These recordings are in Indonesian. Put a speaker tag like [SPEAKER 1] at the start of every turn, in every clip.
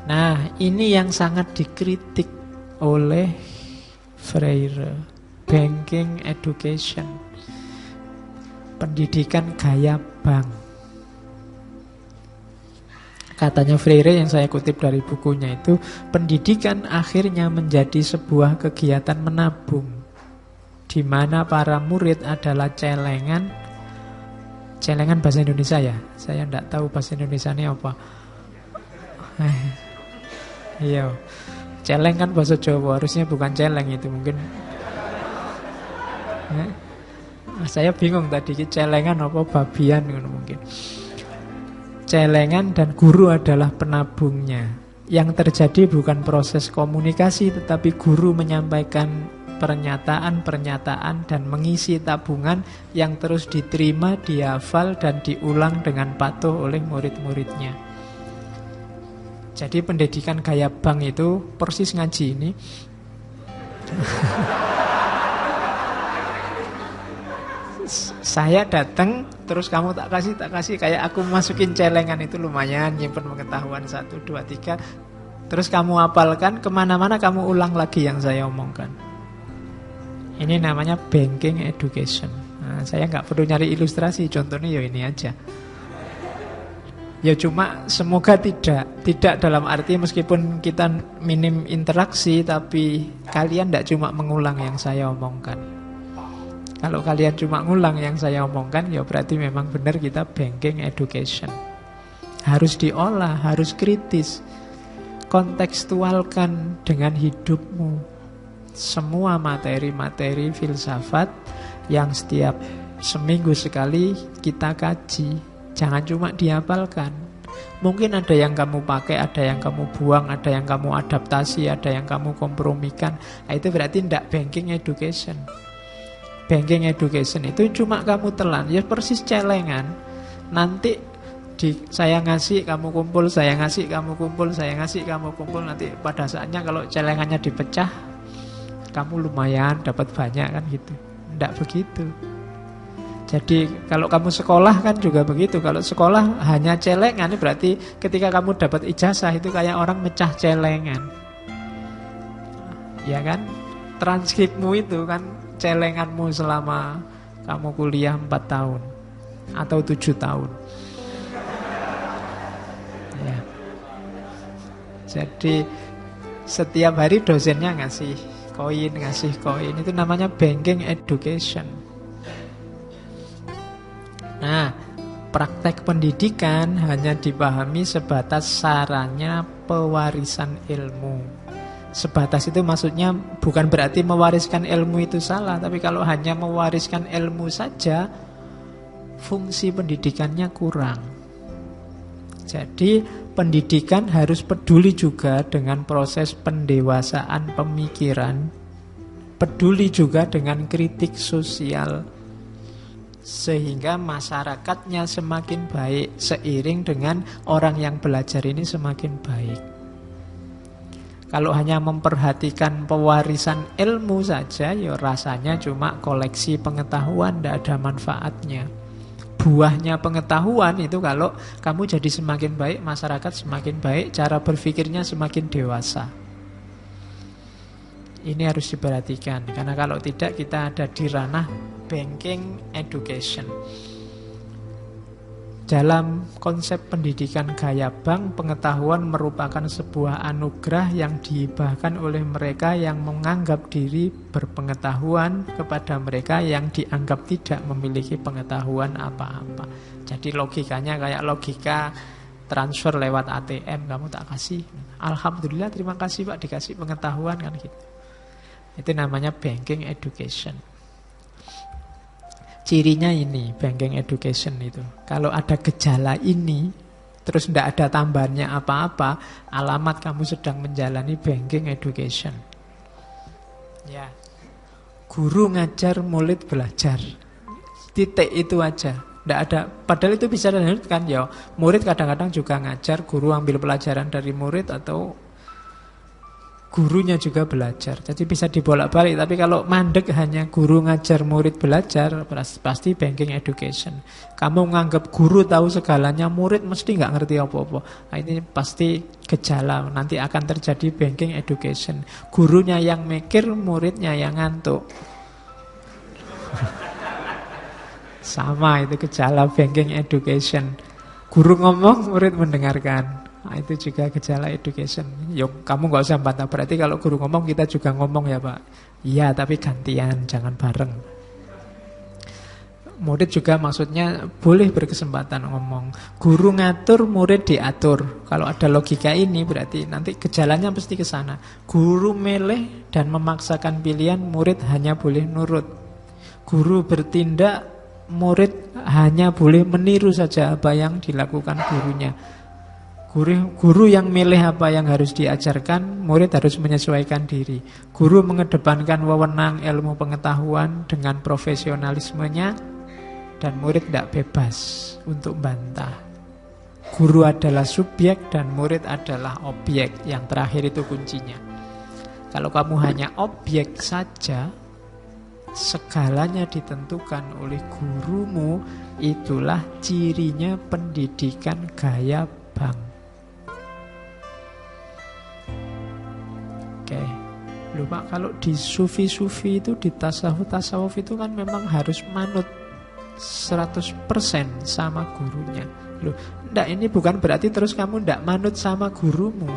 [SPEAKER 1] Nah, ini yang sangat dikritik oleh Freire. Banking education, pendidikan gaya bank. Katanya Freire yang saya kutip dari bukunya itu, pendidikan akhirnya menjadi sebuah kegiatan menabung, di mana para murid adalah celengan bahasa Indonesia ya. Saya tidak tahu bahasa Indonesia ini apa. Iya, celeng kan bahasa Jawa, harusnya bukan celeng itu mungkin. Saya bingung tadi, celengan apa babian mungkin. Celengan dan guru adalah penabungnya. Yang terjadi bukan proses komunikasi, tetapi guru menyampaikan pernyataan-pernyataan dan mengisi tabungan yang terus diterima, dihafal dan diulang dengan patuh oleh murid-muridnya. Jadi pendidikan gaya bank itu persis ngaji ini. Saya datang, terus kamu tak kasih, kayak aku masukin celengan itu lumayan, nyimpen pengetahuan 1, 2, 3. Terus kamu hafalkan, kemana-mana kamu ulang lagi yang saya omongkan. Ini namanya banking education. Nah, saya nggak perlu nyari ilustrasi, contohnya ya ini aja. Ya cuma semoga tidak dalam arti meskipun kita minim interaksi, tapi kalian tidak cuma mengulang yang saya omongkan. Kalau kalian cuma ngulang yang saya omongkan, ya berarti memang benar kita banking education. Harus diolah, harus kritis, kontekstualkan dengan hidupmu. Semua materi-materi filsafat yang setiap seminggu sekali kita kaji. Jangan cuma dihafalkan. Mungkin ada yang kamu pakai, ada yang kamu buang, ada yang kamu adaptasi, ada yang kamu kompromikan. Nah, itu berarti tidak banking education. Banking education itu cuma kamu telan. Ya persis celengan. Nanti saya ngasih, kamu kumpul, saya ngasih, kamu kumpul, saya ngasih, kamu kumpul. Nanti pada saatnya kalau celengannya dipecah, kamu lumayan dapat banyak kan gitu. Tidak begitu. Jadi kalau kamu sekolah kan juga begitu. Kalau sekolah hanya celengan, berarti ketika kamu dapat ijazah itu kayak orang mecah celengan. Ya kan? Transkripmu itu kan celenganmu selama kamu kuliah 4 tahun atau 7 tahun. Ya. Jadi setiap hari dosennya ngasih koin. Itu namanya banking education. Nah, praktek pendidikan hanya dipahami sebatas sarana pewarisan ilmu. Sebatas itu maksudnya bukan berarti mewariskan ilmu itu salah, tapi kalau hanya mewariskan ilmu saja, fungsi pendidikannya kurang. Jadi pendidikan harus peduli juga dengan proses pendewasaan pemikiran, peduli juga dengan kritik sosial, sehingga masyarakatnya semakin baik seiring dengan orang yang belajar ini semakin baik. Kalau hanya memperhatikan pewarisan ilmu saja, ya rasanya cuma koleksi pengetahuan, tidak ada manfaatnya. Buahnya pengetahuan itu kalau kamu jadi semakin baik, masyarakat semakin baik, cara berpikirnya semakin dewasa. Ini harus diperhatikan, karena kalau tidak kita ada di ranah banking education. Dalam konsep pendidikan gaya bank, pengetahuan merupakan sebuah anugerah yang dihibahkan oleh mereka yang menganggap diri berpengetahuan kepada mereka yang dianggap tidak memiliki pengetahuan apa-apa. Jadi logikanya kayak logika transfer lewat ATM, kamu tak kasih, alhamdulillah terima kasih Pak dikasih pengetahuan kan gitu. Itu namanya banking education. Cirinya ini, banking education itu. Kalau ada gejala ini, terus tidak ada tambahannya apa-apa, alamat kamu sedang menjalani banking education. Ya, guru ngajar, murid belajar. Titik itu aja. Tidak ada, padahal itu bisa dilanjutkan ya. Murid kadang-kadang juga ngajar, guru ambil pelajaran dari murid atau gurunya juga belajar. Jadi bisa dibolak-balik. Tapi kalau mandek hanya guru ngajar, murid belajar, pasti banking education. Kamu nganggap guru tahu segalanya, murid mesti nggak ngerti apa-apa. Nah, ini pasti gejala. Nanti akan terjadi banking education. Gurunya yang mikir, muridnya yang ngantuk. Sama itu gejala banking education. Guru ngomong, murid mendengarkan. Nah, itu juga gejala education. Yuk, kamu nggak usah bantah. Berarti kalau guru ngomong, kita juga ngomong ya Pak. Iya, tapi gantian, jangan bareng. Murid juga maksudnya boleh berkesempatan ngomong. Guru ngatur, murid diatur. Kalau ada logika ini berarti nanti gejalanya pasti ke sana. Guru meleh dan memaksakan pilihan, murid hanya boleh nurut. Guru bertindak, murid hanya boleh meniru saja apa yang dilakukan gurunya. Guru yang milih apa yang harus diajarkan, murid harus menyesuaikan diri. Guru mengedepankan wewenang ilmu pengetahuan dengan profesionalismenya, dan murid tidak bebas untuk bantah. Guru adalah subjek dan murid adalah objek. Yang terakhir itu kuncinya. Kalau kamu hanya objek saja, segalanya ditentukan oleh gurumu, itulah cirinya pendidikan gaya bank. Oke, lupa kalau di sufi-sufi itu, di tasawuf itu kan memang harus manut 100% sama gurunya. Loh, enggak, ini bukan berarti terus kamu enggak manut sama gurumu.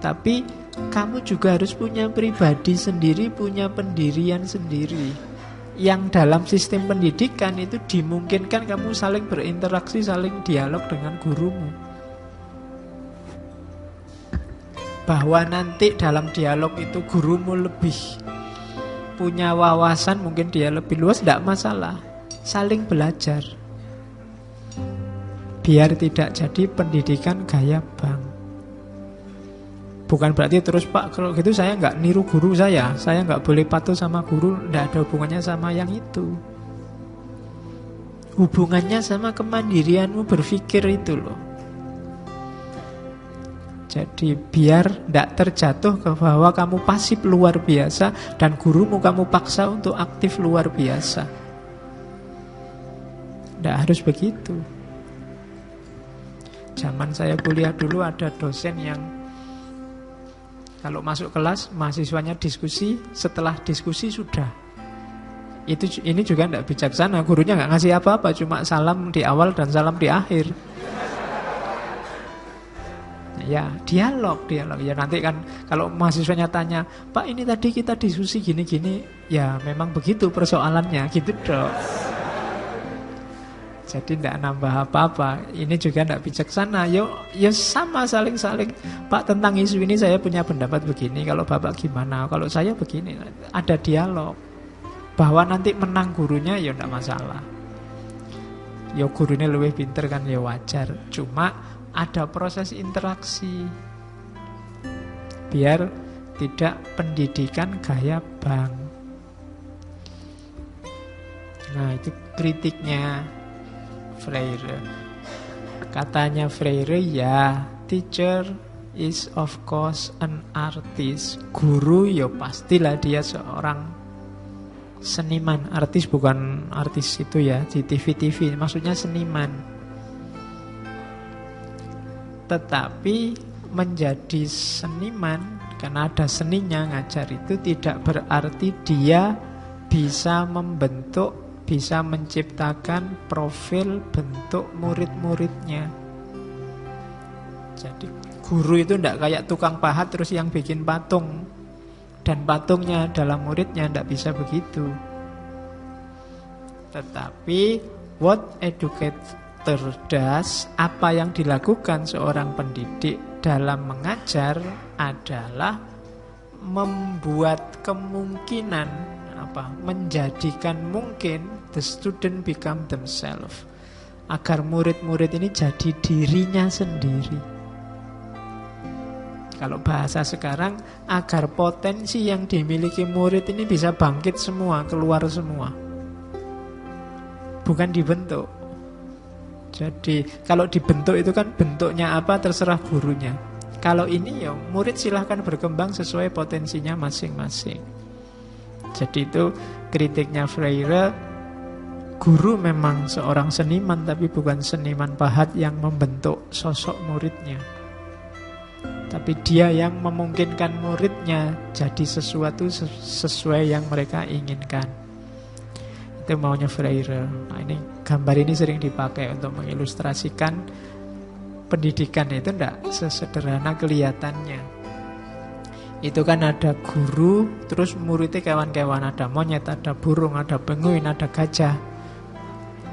[SPEAKER 1] Tapi kamu juga harus punya pribadi sendiri, punya pendirian sendiri. Yang dalam sistem pendidikan itu dimungkinkan kamu saling berinteraksi, saling dialog dengan gurumu. Bahwa nanti dalam dialog itu gurumu lebih punya wawasan, mungkin dia lebih luas, tidak masalah. Saling belajar. Biar tidak jadi pendidikan gaya bank. Bukan berarti terus Pak, kalau gitu saya nggak niru guru saya nggak boleh patuh sama guru, tidak ada hubungannya sama yang itu. Hubungannya sama kemandirianmu berpikir itu loh. Jadi biar tidak terjatuh ke bahwa kamu pasif luar biasa dan gurumu kamu paksa untuk aktif luar biasa. Tidak harus begitu. Zaman saya kuliah dulu ada dosen yang kalau masuk kelas mahasiswanya diskusi, setelah diskusi sudah. Ini juga tidak bijaksana. Gurunya nggak ngasih apa-apa, cuma salam di awal dan salam di akhir. Ya, dialog. Ya nanti kan kalau mahasiswanya tanya, Pak ini tadi kita diskusi gini-gini, ya memang begitu persoalannya, gitu dong. Jadi tidak nambah apa-apa. Ini juga tidak bijaksana. Yo sama saling-saling. Pak tentang isu ini saya punya pendapat begini. Kalau Bapak gimana? Kalau saya begini. Ada dialog. Bahwa nanti menang gurunya ya tidak masalah. Yo gurunya lebih pinter kan ya wajar. Cuma ada proses interaksi biar tidak pendidikan gaya bank. Nah itu kritiknya Freire. Katanya Freire, ya teacher is of course an artist. Guru ya pastilah dia seorang seniman. Artis bukan artis itu ya di TV-TV, maksudnya seniman. Tetapi menjadi seniman, karena ada seninya ngajar itu, tidak berarti dia bisa membentuk, bisa menciptakan profil bentuk murid-muridnya. Jadi guru itu tidak kayak tukang pahat terus yang bikin patung, dan patungnya adalah muridnya, tidak bisa begitu. Tetapi what educates cerdas, apa yang dilakukan seorang pendidik dalam mengajar adalah membuat kemungkinan, menjadikan mungkin the student become themselves, agar murid-murid ini jadi dirinya sendiri. Kalau bahasa sekarang, agar potensi yang dimiliki murid ini bisa bangkit semua, keluar semua, bukan dibentuk. Jadi kalau dibentuk itu kan bentuknya apa terserah gurunya. Kalau ini ya murid silahkan berkembang sesuai potensinya masing-masing. Jadi itu kritiknya Freire, guru memang seorang seniman tapi bukan seniman pahat yang membentuk sosok muridnya. Tapi dia yang memungkinkan muridnya jadi sesuatu sesuai yang mereka inginkan. Itu maunya Freire. Nah, ini gambar ini sering dipakai untuk mengilustrasikan pendidikan itu tidak sesederhana kelihatannya. Itu kan ada guru, terus muridnya kawan-kawan, ada monyet, ada burung, ada penguin, ada gajah.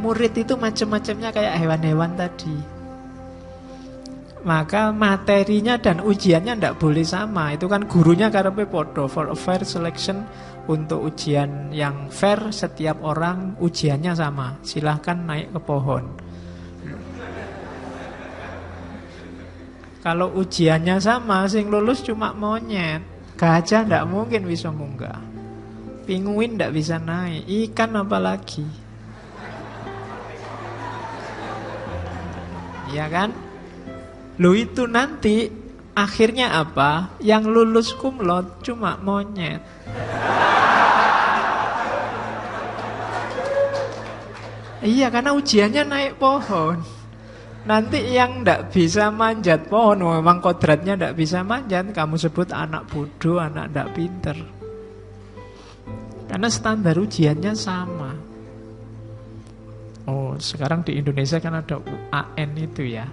[SPEAKER 1] Murid itu macam-macamnya kayak hewan-hewan tadi. Maka materinya dan ujiannya tidak boleh sama. Itu kan gurunya karepe podo, for a fair selection. Untuk ujian yang fair, setiap orang ujiannya sama. Silahkan naik ke pohon. Kalau ujiannya sama, sing lulus cuma monyet. Gajah tidak mungkin bisa munggah. Penguin tidak bisa naik. Ikan apalagi. Iya kan? Loh itu nanti akhirnya apa? Yang lulus cum laude cuma monyet. Iya, karena ujiannya naik pohon. Nanti yang tidak bisa manjat pohon, memang kodratnya tidak bisa manjat, kamu sebut anak bodoh, anak tidak pinter. Karena standar ujiannya sama. Oh, sekarang di Indonesia kan ada UAN itu ya.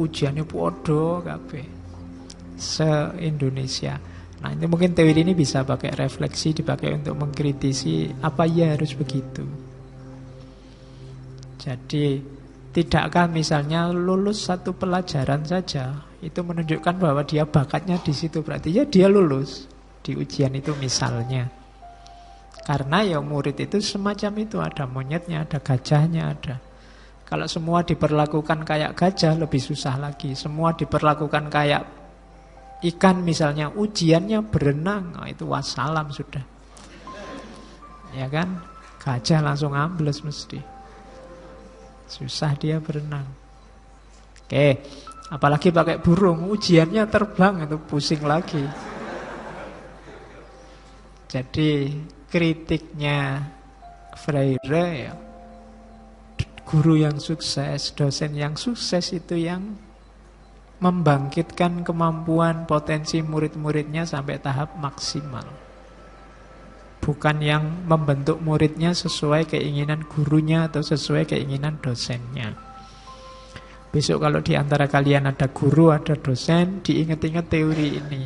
[SPEAKER 1] Ujiannya podo kabeh se-Indonesia. Nah, ini mungkin teori ini bisa pakai refleksi, dipakai untuk mengkritisi apa ya harus begitu. Jadi, tidakkah misalnya lulus satu pelajaran saja itu menunjukkan bahwa dia bakatnya di situ, berarti ya dia lulus di ujian itu misalnya. Karena ya murid itu semacam itu, ada monyetnya, ada gajahnya, ada. Kalau semua diperlakukan kayak gajah lebih susah lagi. Semua diperlakukan kayak ikan misalnya, ujiannya berenang, nah, itu wassalam sudah. Ya kan? Gajah langsung ambles mesti. Susah dia berenang. Oke, apalagi pakai burung, ujiannya terbang, itu pusing lagi. Jadi kritiknya Freire ya, guru yang sukses, dosen yang sukses itu yang membangkitkan kemampuan potensi murid-muridnya sampai tahap maksimal. Bukan yang membentuk muridnya sesuai keinginan gurunya atau sesuai keinginan dosennya. Besok kalau di antara kalian ada guru, ada dosen, diingat-ingat teori ini.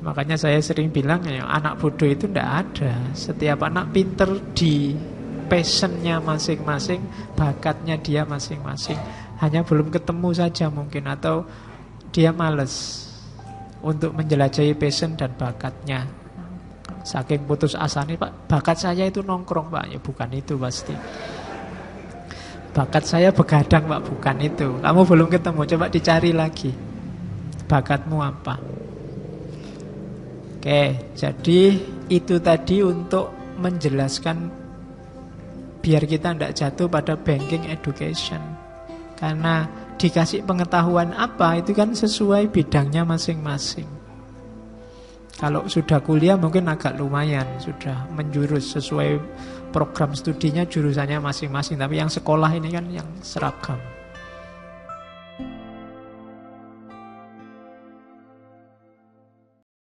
[SPEAKER 1] Makanya saya sering bilang ya, anak bodoh itu tidak ada. Setiap anak pinter di passionnya masing-masing, bakatnya dia masing-masing. Hanya belum ketemu saja mungkin, atau dia malas untuk menjelajahi passion dan bakatnya. Saking putus asa nih, Pak, bakat saya itu nongkrong, Pak. Ya bukan itu pasti. Bakat saya begadang, Pak, bukan itu. Kamu belum ketemu, coba dicari lagi. Bakatmu apa? Oke, jadi itu tadi untuk menjelaskan biar kita tidak jatuh pada banking education. Karena dikasih pengetahuan apa, itu kan sesuai bidangnya masing-masing. Kalau sudah kuliah mungkin agak lumayan, sudah menjurus sesuai program studinya, jurusannya masing-masing. Tapi yang sekolah ini kan yang seragam.